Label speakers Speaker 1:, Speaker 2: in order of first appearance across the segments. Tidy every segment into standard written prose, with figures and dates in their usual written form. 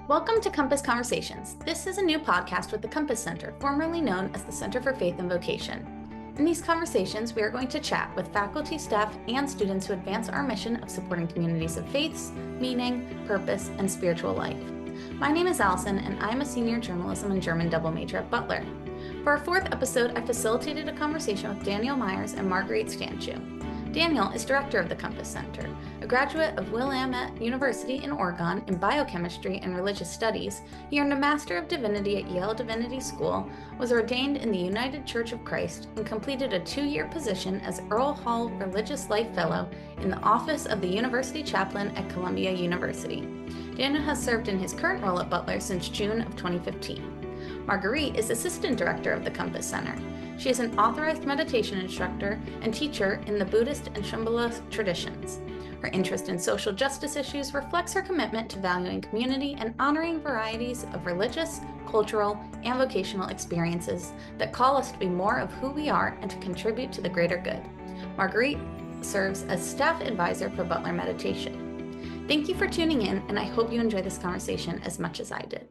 Speaker 1: Welcome to Compass Conversations. This is a new podcast with the Compass Center, formerly known as the Center for Faith and Vocation. In these conversations, we are going to chat with faculty, staff, and students who advance our mission of supporting communities of faiths, meaning, purpose, and spiritual life. My name is Allison, and I am a senior journalism and German double major at Butler. For our fourth episode, I facilitated a conversation with Daniel Myers and Marguerite Stanchu. Daniel is director of the Compass Center. A graduate of Willamette University in Oregon in biochemistry and religious studies, he earned a Master of Divinity at Yale Divinity School, was ordained in the United Church of Christ, and completed a 2-year position as Earl Hall Religious Life Fellow in the Office of the University Chaplain at Columbia University. Daniel has served in his current role at Butler since June of 2015. Marguerite is Assistant Director of the Compass Center. She is an authorized meditation instructor and teacher in the Buddhist and Shambhala traditions. Her interest in social justice issues reflects her commitment to valuing community and honoring varieties of religious, cultural, and vocational experiences that call us to be more of who we are and to contribute to the greater good. Marguerite serves as staff advisor for Butler Meditation. Thank you for tuning in, and I hope you enjoy this conversation as much as I did.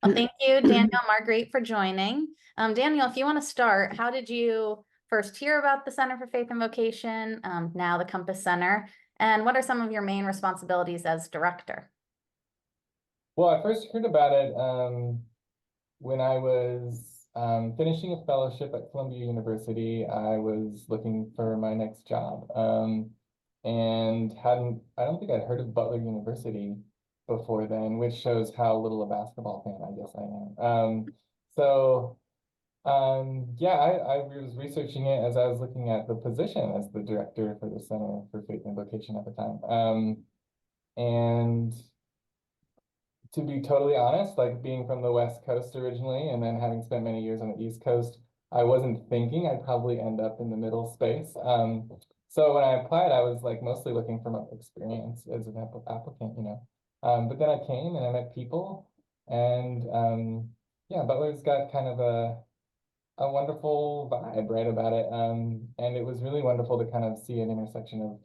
Speaker 1: Well, thank you, Daniel, Marguerite, for joining. Daniel, if you want to start, how did you first hear about the Center for Faith and Vocation, now the Compass Center, and what are some of your main responsibilities as director?
Speaker 2: Well, I first heard about it when I was finishing a fellowship at Columbia University. I was looking for my next job and I don't think I'd heard of Butler University before then, which shows how little a basketball fan I guess I am. Yeah, I was researching it as I was looking at the position as the director for the Center for Faith and Vocation at the time. And to be totally honest, like being from the West Coast originally and then having spent many years on the East Coast, I wasn't thinking I'd probably end up in the middle space. So when I applied, I was like mostly looking for my experience as an applicant, you know. But then I came and I met people, and yeah, Butler's got kind of a wonderful vibe right about it. And it was really wonderful to kind of see an intersection of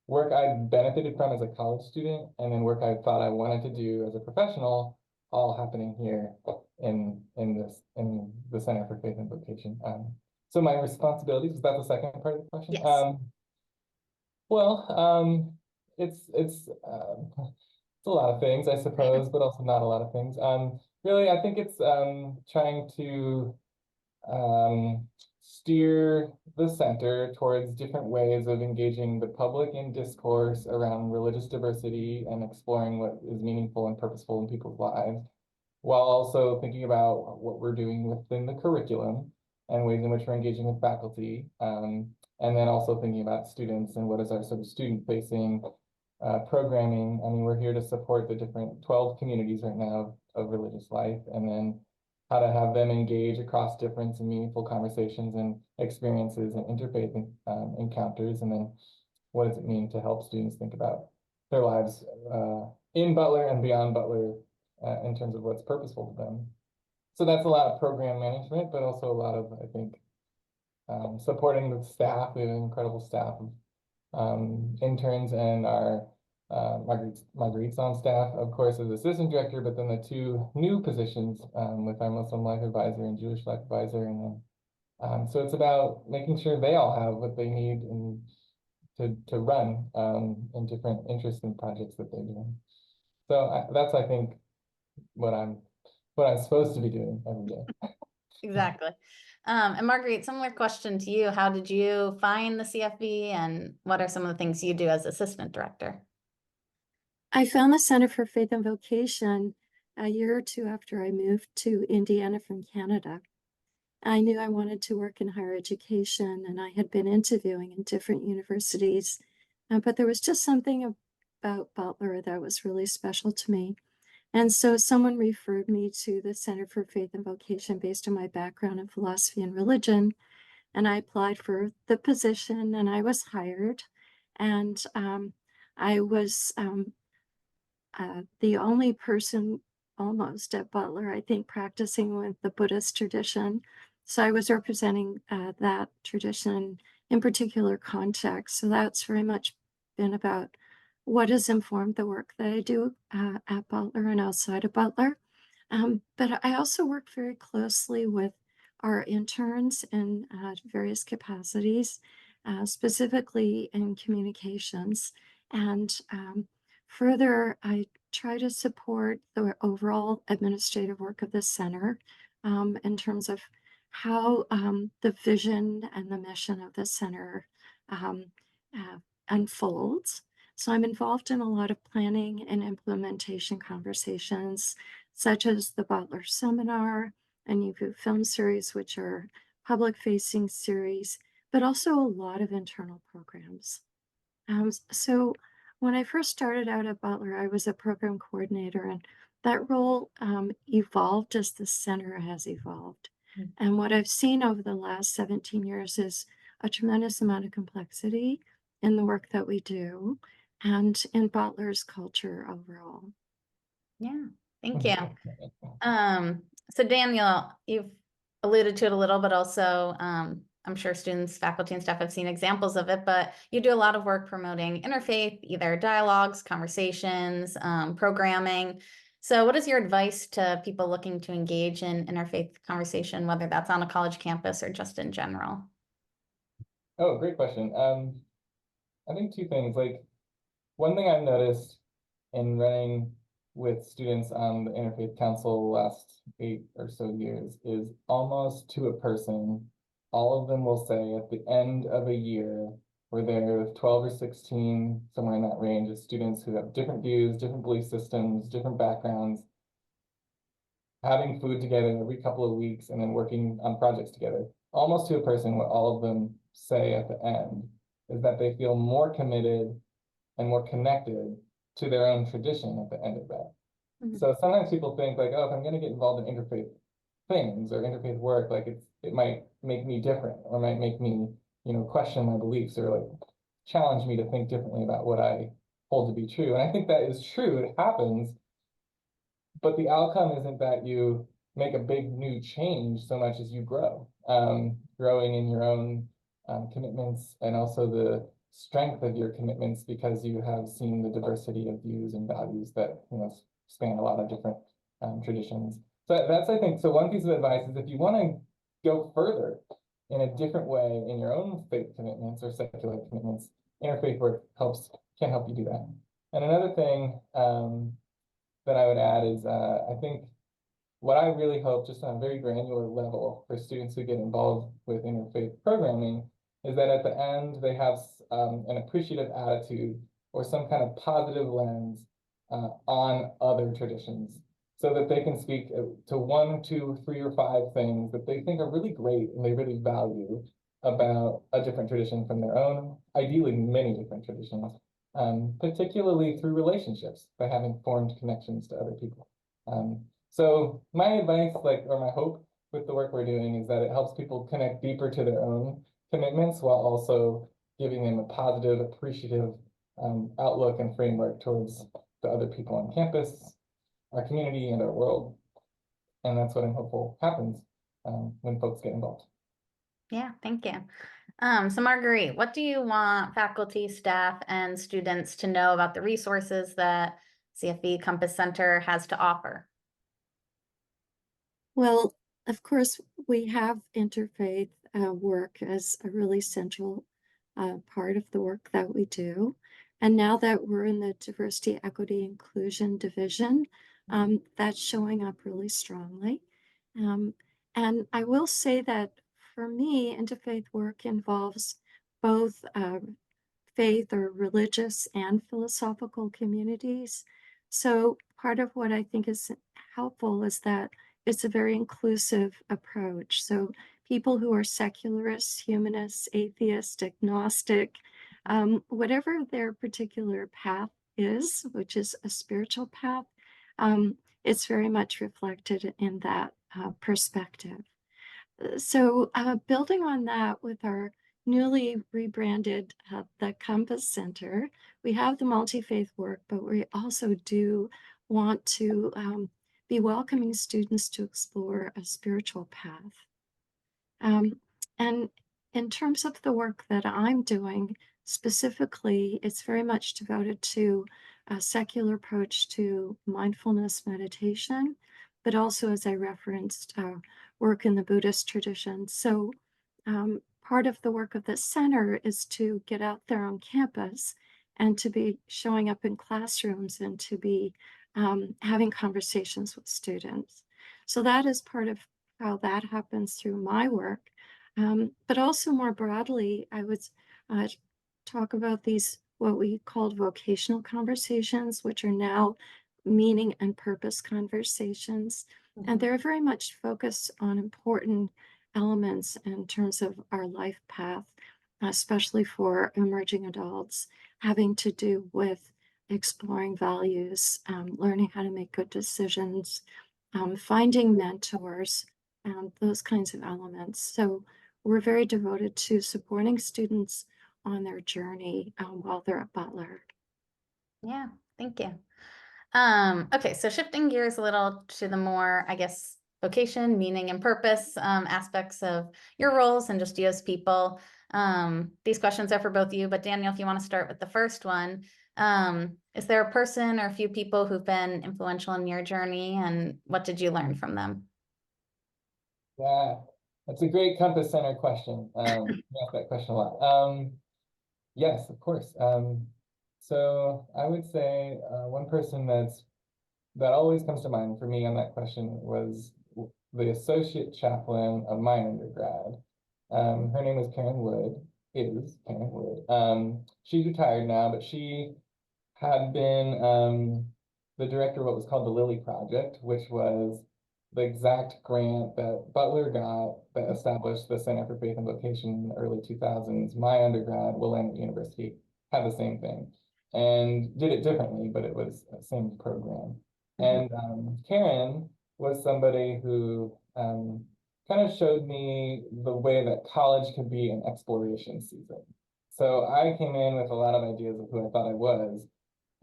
Speaker 2: work I benefited from as a college student and then work I thought I wanted to do as a professional, all happening here in the Center for Faith and Vocation. So my responsibilities, was that the second part of the question?
Speaker 1: Yes.
Speaker 2: Well, it's a lot of things, I suppose, but also not a lot of things. Really, I think it's trying to steer the center towards different ways of engaging the public in discourse around religious diversity and exploring what is meaningful and purposeful in people's lives, while also thinking about what we're doing within the curriculum and ways in which we're engaging with faculty, and then also thinking about students and what is our sort of student-facing programming. I mean, we're here to support the different 12 communities right now of religious life, and then how to have them engage across different and meaningful conversations and experiences and interfaith encounters, and then what does it mean to help students think about their lives in Butler and beyond Butler in terms of what's purposeful to them. So that's a lot of program management, but also a lot of, I think, supporting the staff. We have an incredible staff of interns, and our Marguerite's on staff, of course, as assistant director, but then the 2 new positions with our Muslim Life Advisor and Jewish Life Advisor, and then so it's about making sure they all have what they need to run in different interests and projects that they're doing. So that's, I think, what I'm supposed to be doing every day.
Speaker 1: Exactly. And Marguerite, similar question to you. How did you find the CFV, and what are some of the things you do as assistant director?
Speaker 3: I found the Center for Faith and Vocation a year or 2 after I moved to Indiana from Canada. I knew I wanted to work in higher education, and I had been interviewing in different universities, but there was just something about Butler that was really special to me. And so someone referred me to the Center for Faith and Vocation based on my background in philosophy and religion, and I applied for the position, and I was hired, and I was the only person almost at Butler, I think, practicing with the Buddhist tradition. So I was representing that tradition in particular context. So that's very much been about what has informed the work that I do at Butler and outside of Butler. But I also work very closely with our interns in various capacities, specifically in communications. And further, I try to support the overall administrative work of the center in terms of how the vision and the mission of the center um, uh, unfolds. So I'm involved in a lot of planning and implementation conversations, such as the Butler Seminar and UVU Film Series, which are public-facing series, but also a lot of internal programs. So when I first started out at Butler, I was a program coordinator, and that role evolved as the center has evolved.
Speaker 1: Mm.
Speaker 3: And what I've seen over the last 17 years is a tremendous amount of complexity in the work that we do and in Butler's culture overall.
Speaker 1: Yeah, thank you. So Daniel, you've alluded to it a little, but also I'm sure students, faculty, and staff have seen examples of it, but you do a lot of work promoting interfaith, either dialogues, conversations, programming. So what is your advice to people looking to engage in interfaith conversation, whether that's on a college campus or just in general?
Speaker 2: Oh, great question. I think two things. Like, one thing I've noticed in running with students on the Interfaith Council the last 8 or so years is almost to a person, all of them will say at the end of a year, where there are 12 or 16, somewhere in that range of students who have different views, different belief systems, different backgrounds, having food together every couple of weeks and then working on projects together. Almost to a person, what all of them say at the end is that they feel more committed and more connected to their own tradition at the end of that.
Speaker 3: Mhm.
Speaker 2: So sometimes people think like, oh, if I'm going to get involved in interfaith things or interfaith work, like it might make me different or might make me, question my beliefs or like challenge me to think differently about what I hold to be true. And I think that is true. It happens, but the outcome isn't that you make a big new change so much as you grow, growing in your own commitments and also the strength of your commitments because you have seen the diversity of views and values that span a lot of different traditions. So that's, I think, so one piece of advice is if you want to go further in a different way in your own faith commitments or secular commitments, interfaith work can help you do that. And another thing that I would add is I think what I really hope, just on a very granular level, for students who get involved with interfaith programming is that at the end they have an appreciative attitude or some kind of positive lens on other traditions, so that they can speak to 1, 2, 3, or 5 things that they think are really great and they really value about a different tradition from their own, ideally many different traditions, particularly through relationships, by having formed connections to other people. So my advice, or my hope with the work we're doing is that it helps people connect deeper to their own commitments while also giving them a positive, appreciative outlook and framework towards the other people on campus, our community, and our world. And that's what I'm hopeful happens when folks get involved.
Speaker 1: Yeah, thank you. So Marguerite, what do you want faculty, staff, and students to know about the resources that CFV Compass Center has to offer?
Speaker 3: Well, of course, we have interfaith work as a really central part of the work that we do. And now that we're in the Diversity, Equity, Inclusion division, that's showing up really strongly. And I will say that for me, interfaith work involves both faith or religious and philosophical communities. So part of what I think is helpful is that it's a very inclusive approach. So people who are secularists, humanists, atheists, agnostic, whatever their particular path is, which is a spiritual path, it's very much reflected in that perspective. So building on that with our newly rebranded the Compass Center, we have the multi-faith work, but we also do want to be welcoming students to explore a spiritual path. And in terms of the work that I'm doing specifically, it's very much devoted to a secular approach to mindfulness meditation, but also, as I referenced, work in the Buddhist tradition. So, part of the work of the center is to get out there on campus and to be showing up in classrooms and to be having conversations with students. So, that is part of how that happens through my work. But also more broadly, I would uh, talk about these, what we called vocational conversations, which are now meaning and purpose conversations. And they're very much focused on important elements in terms of our life path, especially for emerging adults, having to do with exploring values, learning how to make good decisions, finding mentors, those kinds of elements. So we're very devoted to supporting students on their journey while they're at Butler.
Speaker 1: Yeah, thank you. Okay, so shifting gears a little to the more, I guess, vocation, meaning, and purpose aspects of your roles and just you as people. These questions are for both of you, but Daniel, if you want to start with the first one, is there a person or a few people who've been influential in your journey, and what did you learn from them?
Speaker 2: Yeah, that's a great Compass Center question. We ask that question a lot. Yes, of course. So I would say one person that always comes to mind for me on that question was the associate chaplain of my undergrad. Her name was Karen Wood, is Karen Wood. She's retired now, but she had been the director of what was called the Lilly Project, which was the exact grant that Butler got that established the Center for Faith and Vocation in the early 2000s. My undergrad, Willamette University, had the same thing and did it differently, but it was the same program. And Karen was somebody who kind of showed me the way that college could be an exploration season. So I came in with a lot of ideas of who I thought I was,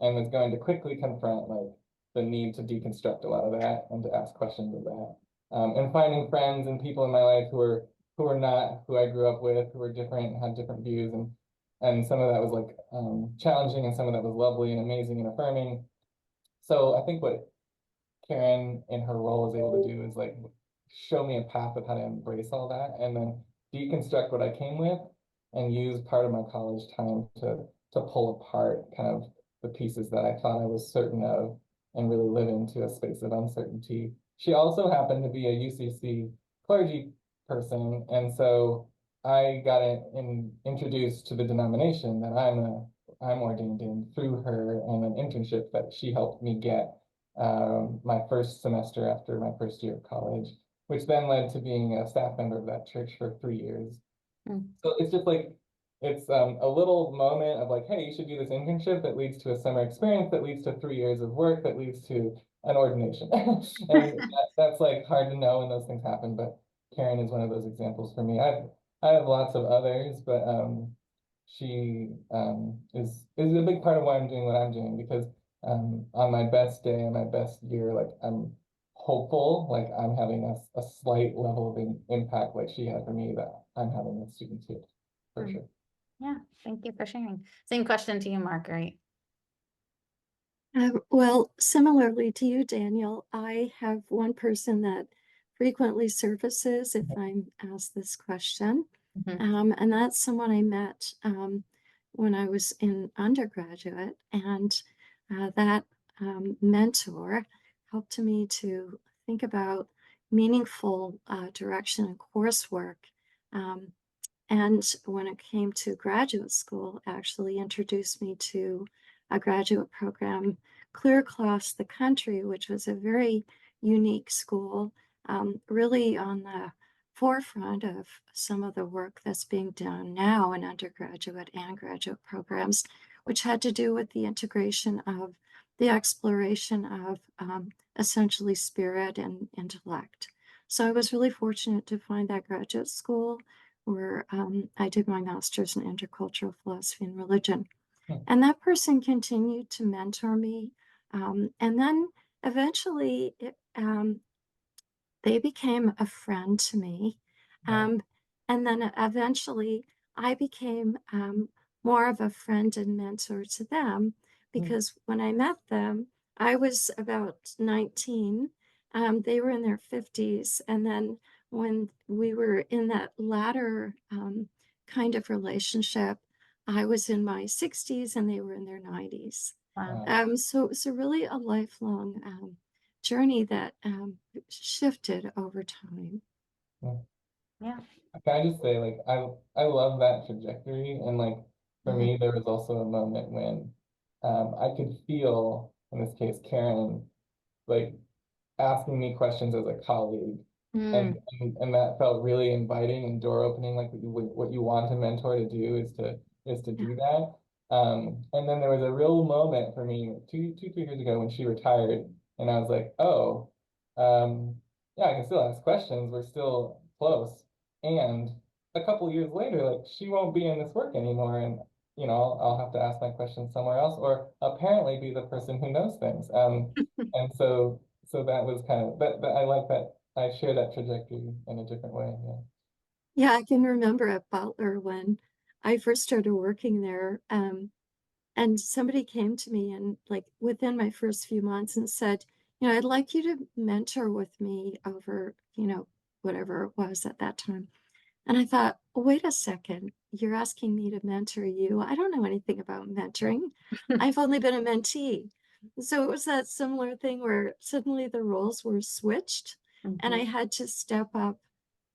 Speaker 2: and was going to quickly confront like the need to deconstruct a lot of that and to ask questions of that. And finding friends and people in my life who were not who I grew up with, who were different, had different views, and some of that was like challenging, and some of that was lovely and amazing and affirming. So I think what Karen in her role is able to do is like show me a path of how to embrace all that, and then deconstruct what I came with, and use part of my college time to pull apart kind of the pieces that I thought I was certain of, and really live into a space of uncertainty. She also happened to be a UCC clergy person, and so I got introduced to the denomination that I'm ordained in through her and an internship that she helped me get my first semester after my first year of college, which then led to being a staff member of that church for 3 years. So it's just like, it's a little moment of like, hey, you should do this internship that leads to a summer experience, that leads to 3 years of work, that leads to an ordination. And that's like hard to know when those things happen, but Karen is one of those examples for me. I have lots of others, but she is a big part of why I'm doing what I'm doing, because on my best day and my best year, like I'm hopeful, like I'm having a slight level of impact like she had for me that I'm having with students here, for sure.
Speaker 1: Yeah, thank you for sharing. Same question to you, Marguerite.
Speaker 3: Well, similarly to you, Daniel, I have one person that frequently surfaces if I'm asked this question. And that's someone I met when I was in undergraduate. And that mentor helped me to think about meaningful direction and coursework. Um, and when it came to graduate school, actually introduced me to a graduate program clear across the country, which was a very unique school, really on the forefront of some of the work that's being done now in undergraduate and graduate programs, which had to do with the integration of the exploration of essentially spirit and intellect. So I was really fortunate to find that graduate school where I did my master's in intercultural philosophy and religion. And that person continued to mentor me. And then eventually they became a friend to me. And then eventually I became more of a friend and mentor to them because when I met them, I was about 19. They were in their 50s. And then when we were in that latter kind of relationship, I was in my 60s and they were in their 90s.
Speaker 1: Wow.
Speaker 3: So it was a really a lifelong journey that shifted over time.
Speaker 2: Yeah.
Speaker 1: Yeah.
Speaker 2: Can I just say, like, I love that trajectory, and like for me, there was also a moment when I could feel, in this case, Karen, like asking me questions as a colleague,
Speaker 1: Mm.
Speaker 2: and that felt really inviting and door opening. Like what you want a mentor to do is to
Speaker 3: Yeah.
Speaker 2: do that. And then there was a real moment for me 3 years ago when she retired, and I was like, oh, yeah, I can still ask questions. We're still close. And a couple years later, like she won't be in this work anymore, and I'll have to ask my questions somewhere else, or apparently be the person who knows things. And so that was kind of that I like that I share that trajectory in a different way. Yeah.
Speaker 3: Yeah, I can remember at Butler when I first started working there, and somebody came to me and like within my first few months and said, I'd like you to mentor with me over, whatever it was at that time. And I thought, wait a second, you're asking me to mentor you. I don't know anything about mentoring. I've only been a mentee. So it was that similar thing where suddenly the roles were switched and I
Speaker 1: Mhm.
Speaker 3: had to step up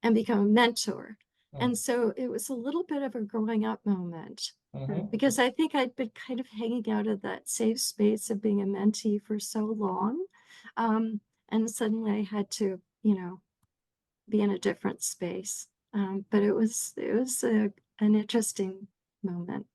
Speaker 3: and become a mentor.
Speaker 2: Mm.
Speaker 3: And so it was a little bit of a growing up moment
Speaker 2: Mm-hmm.
Speaker 3: because I think I'd been kind of hanging out of that safe space of being a mentee for so long. Um, and suddenly I had to, be in a different space. But it was an interesting moment.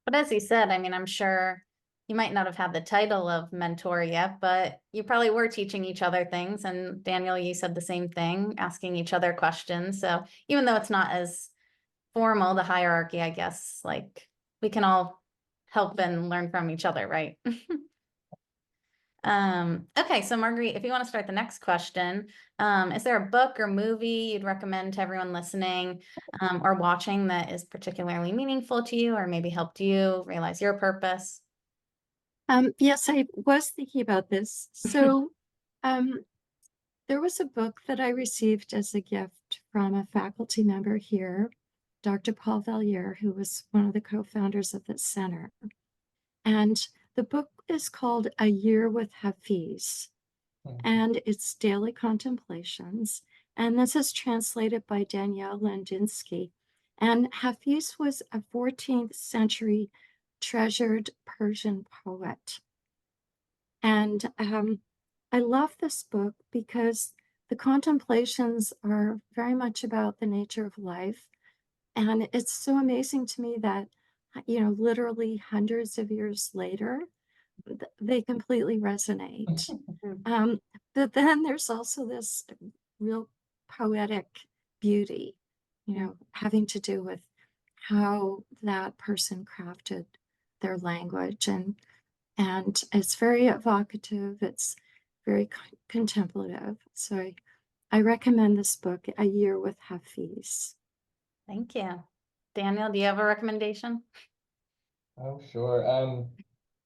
Speaker 1: But as you said, I mean, I'm sure you might not have had the title of mentor yet, but you probably were teaching each other things. And Daniel, you said the same thing, asking each other questions. So even though it's not as formal, the hierarchy, I guess, like we can all help and learn from each other, right? Okay, so Marguerite, if you want to start the next question, is there a book or movie you'd recommend to everyone listening or watching that is particularly meaningful to you or maybe helped you realize your purpose?
Speaker 3: Yes, I was thinking about this. So um, there was a book that I received as a gift from a faculty member here, Dr. Paul Valliere, who was one of the co-founders of the center. And the book is called A Year with Hafiz, and it's Daily Contemplations. And this is translated by Danielle Landinsky. And Hafiz was a 14th century treasured Persian poet. And I love this book because the contemplations are very much about the nature of life. And it's so amazing to me that, literally hundreds of years later, they completely resonate.
Speaker 1: Mhm.
Speaker 3: Um, but then there's also this real poetic beauty, having to do with how that person crafted their language and it's very evocative, it's very contemplative. So I recommend this book, A Year with Hafiz.
Speaker 1: Thank you. Daniel, do you have a recommendation?
Speaker 2: Oh, sure.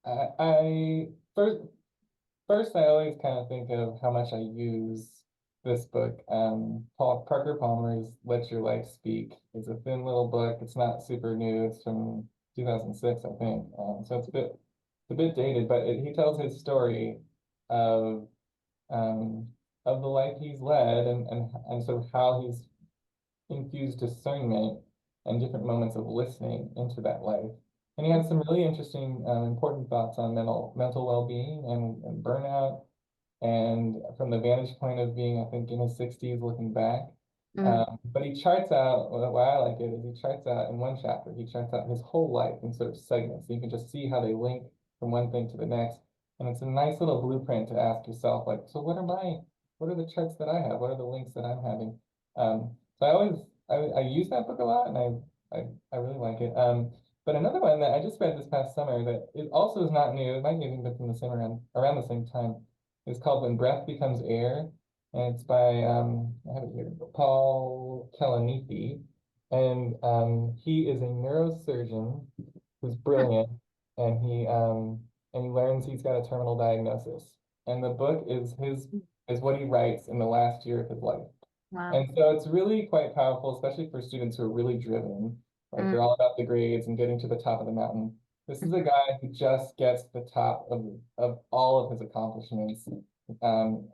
Speaker 2: I first I always kind of think of how much I use this book. Paul Parker Palmer's "Let Your Life Speak" is a thin little book. It's not super new. It's from 2006, I think. So it's a bit dated, but he tells his story of um, of the life he's led, and sort of how he's infused discernment and different moments of listening into that life. And he has some really interesting, important thoughts on mental well-being and burnout. And from the vantage point of being, I think, in his 60s, looking back.
Speaker 1: Mm.
Speaker 2: But he charts out, why I like it is he charts out in one chapter, he charts out his whole life in sort of segments. So you can just see how they link from one thing to the next. And it's a nice little blueprint to ask yourself, like, so what are the charts that I have? What are the links that I'm having? So I use that book a lot, and I really like it. But another one that I just read this past summer that it also is not new, it might even been from the same around the same time, is called When Breath Becomes Air, and it's by I have it here, Paul Kalanithi. And he is a neurosurgeon who's brilliant, and he learns he's got a terminal diagnosis. And the book is what he writes in the last year of his life.
Speaker 1: Wow.
Speaker 2: And so it's really quite powerful, especially for students who are really driven. Like they're all about the grades and getting to the top of the mountain. This is a guy who just gets the top of all of his accomplishments in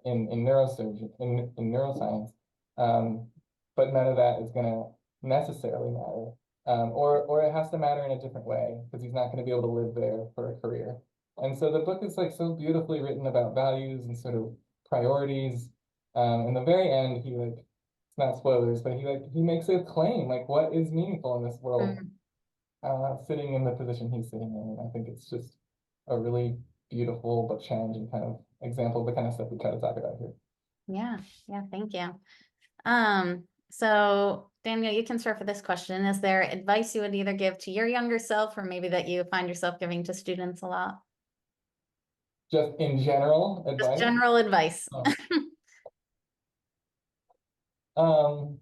Speaker 2: neurosurgery, in neuroscience. But none of that is going to necessarily matter. Or it has to matter in a different way because he's not going to be able to live there for a career. And so the book is like so beautifully written about values and sort of priorities. In the very end, he like, it's not spoilers, but he makes a claim like what is meaningful in this world, sitting in the position he's sitting in. And I think it's just a really beautiful but challenging kind of example of the kind of stuff we try to talk about here.
Speaker 1: Yeah, thank you. So Daniel, you can start for this question. Is there advice you would either give to your younger self or maybe that you find yourself giving to students a lot?
Speaker 2: Just in general advice?
Speaker 1: Just general advice.
Speaker 2: Well,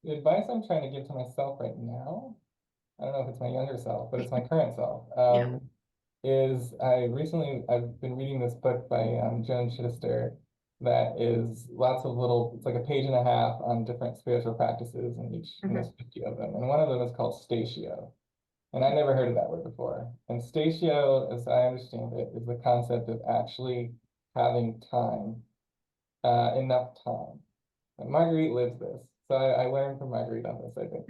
Speaker 2: the advice I'm trying to give to myself right now, I don't know if it's my younger self, but it's my current self, is I've been reading this book by Joan Chittister that is lots of little, it's like a page and a half on different spiritual practices, and there's 50 of them. And one of them is called Statio. And I never heard of that word before. And Statio, as I understand it, is the concept of actually having time, enough time. And Marguerite lives this. So I learned from Marguerite on this, I think.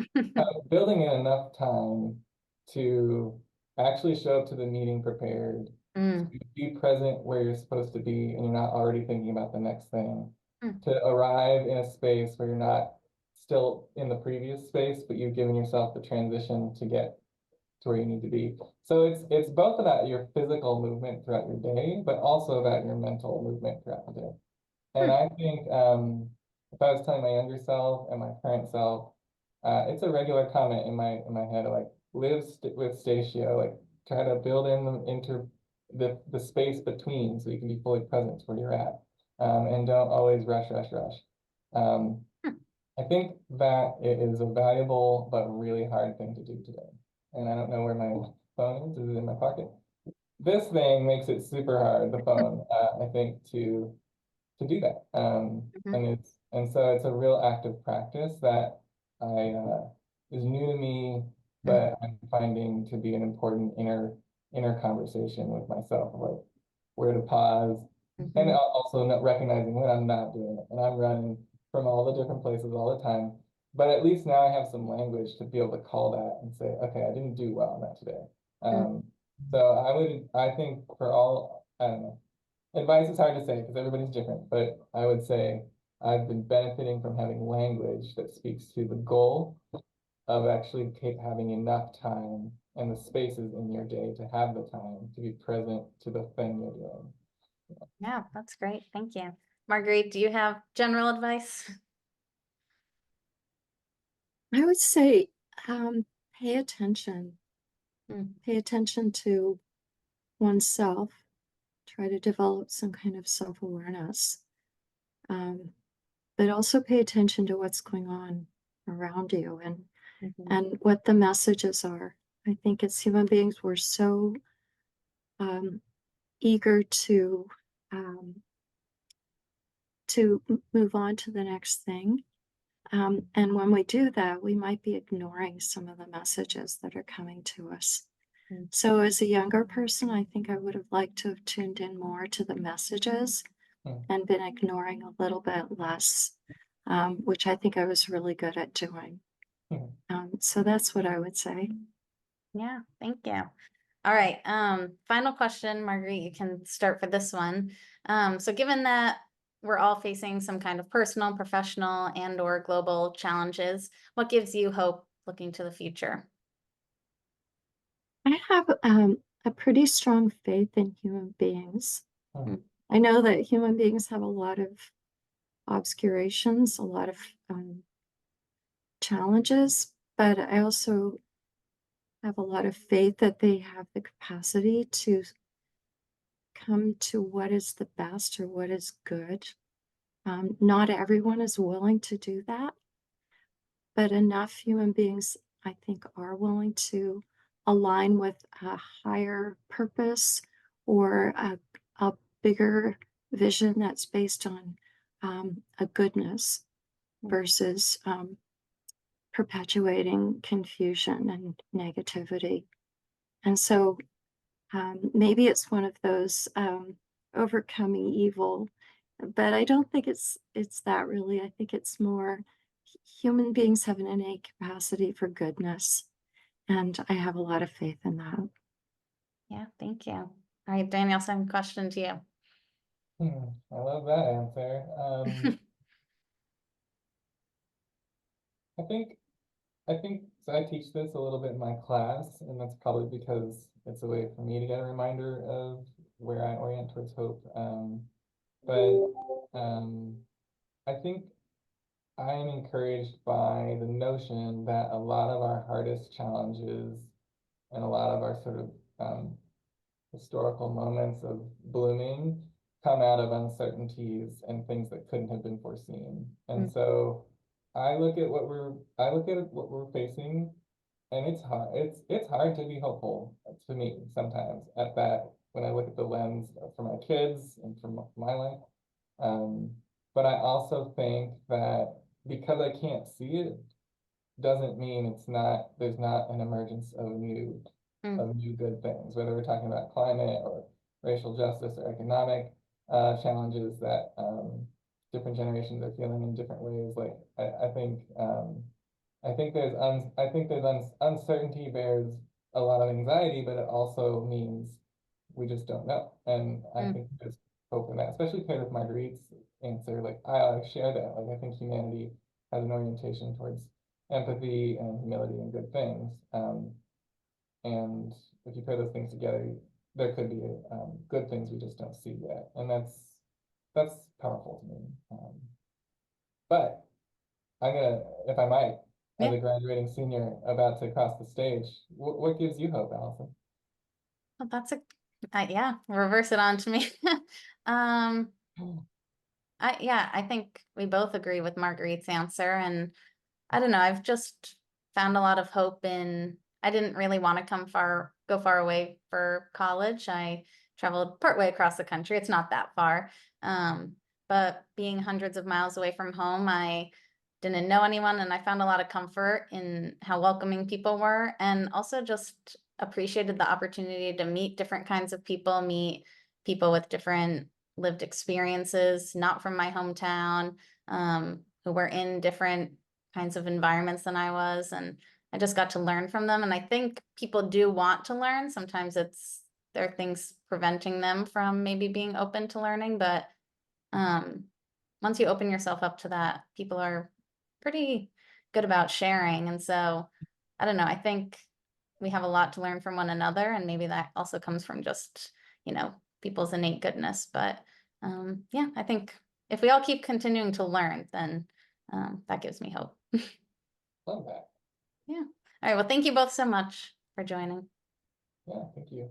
Speaker 2: Building in enough time to actually show up to the meeting prepared, to be present where you're supposed to be, and you're not already thinking about the next thing. To arrive in a space where you're not still in the previous space, but you've given yourself the transition to get to where you need to be. So it's both about your physical movement throughout your day, but also about your mental movement throughout the day. And I think if I was telling my younger self and my current self, it's a regular comment in my head, like live with Statio, like try to build in the space between so you can be fully present where you're at, and don't always rush. I think that it is a valuable but really hard thing to do today. And I don't know where my phone is. Is it in my pocket? This thing makes it super hard, the phone, I think, to do that. And so it's a real active practice that is new to me, but I'm finding to be an important inner conversation with myself, like where to pause, and also not recognizing when I'm not doing it, and I'm running from all the different places all the time. But at least now I have some language to be able to call that and say, okay, I didn't do well on that today. So I think for all, I don't know, advice is hard to say because everybody's different, but I would say I've been benefiting from having language that speaks to the goal of actually having enough time and the spaces in your day to have the time to be present to the thing you're doing.
Speaker 1: Yeah, that's great. Thank you. Marguerite, do you have general advice?
Speaker 3: I would say pay attention. Pay attention to oneself. Try to develop some kind of self-awareness. But also pay attention to what's going on around you and what the messages are. I think as human beings, we're so eager to move on to the next thing. And when we do that, we might be ignoring some of the messages that are coming to us. So as a younger person, I think I would have liked to have tuned in more to the messages and been ignoring a little bit less, which I think I was really good at doing. So that's what I would say.
Speaker 1: Yeah, thank you. All right. Final question, Marguerite, you can start for this one. So given that we're all facing some kind of personal, professional, and/or global challenges, what gives you hope looking to the future?
Speaker 3: I have a pretty strong faith in human beings. I know that human beings have a lot of obscurations, a lot of challenges, but I also have a lot of faith that they have the capacity to come to what is the best or what is good Not everyone is willing to do that, but enough human beings, I think, are willing to align with a higher purpose or a bigger vision that's based on a goodness versus perpetuating confusion and negativity. And so maybe it's one of those overcoming evil, but I don't think it's that really. I think it's more human beings have an innate capacity for goodness, and I have a lot of faith in that.
Speaker 1: Yeah, thank you. All right, Danielle, same question to you.
Speaker 2: I love that answer. I think so. I teach this a little bit in my class, and that's probably because it's a way for me to get a reminder of where I orient towards hope. But I think I am encouraged by the notion that a lot of our hardest challenges and a lot of our sort of historical moments of blooming come out of uncertainties and things that couldn't have been foreseen. And so I look at what we're facing, and it's hard. It's hard to be hopeful to me sometimes at that when I look at the lens for my kids and for my life. But I also think that because I can't see it doesn't mean there's not an emergence of new good things, whether we're talking about climate or racial justice or economic challenges that different generations are feeling in different ways. Like I think uncertainty bears a lot of anxiety, but it also means we just don't know. And I think there's hope in that, especially paired with Marguerite's answer. Like I share that. Like I think humanity has an orientation towards empathy and humility and good things. And if you pair those things together, there could be good things we just don't see yet, and that's powerful to me. But if I might, as a graduating senior about to cross the stage, what gives you hope, Allison?
Speaker 1: Well, that's yeah, reverse it on to me. I think we both agree with Marguerite's answer, and I don't know, I've just found a lot of hope I didn't really want to go far away for college. I traveled partway across the country. It's not that far. But being hundreds of miles away from home, I didn't know anyone, and I found a lot of comfort in how welcoming people were, and also just appreciated the opportunity to meet different kinds of people, meet people with different lived experiences, not from my hometown, who were in different kinds of environments than I was. And I just got to learn from them. And I think people do want to learn. Sometimes there are things preventing them from maybe being open to learning. But once you open yourself up to that, people are pretty good about sharing. And so, I don't know, I think we have a lot to learn from one another. And maybe that also comes from just, people's innate goodness. But yeah, I think if we all keep continuing to learn, then that gives me hope.
Speaker 2: Love that.
Speaker 1: Yeah. All right. Well, thank you both so much for joining.
Speaker 2: Yeah, thank you.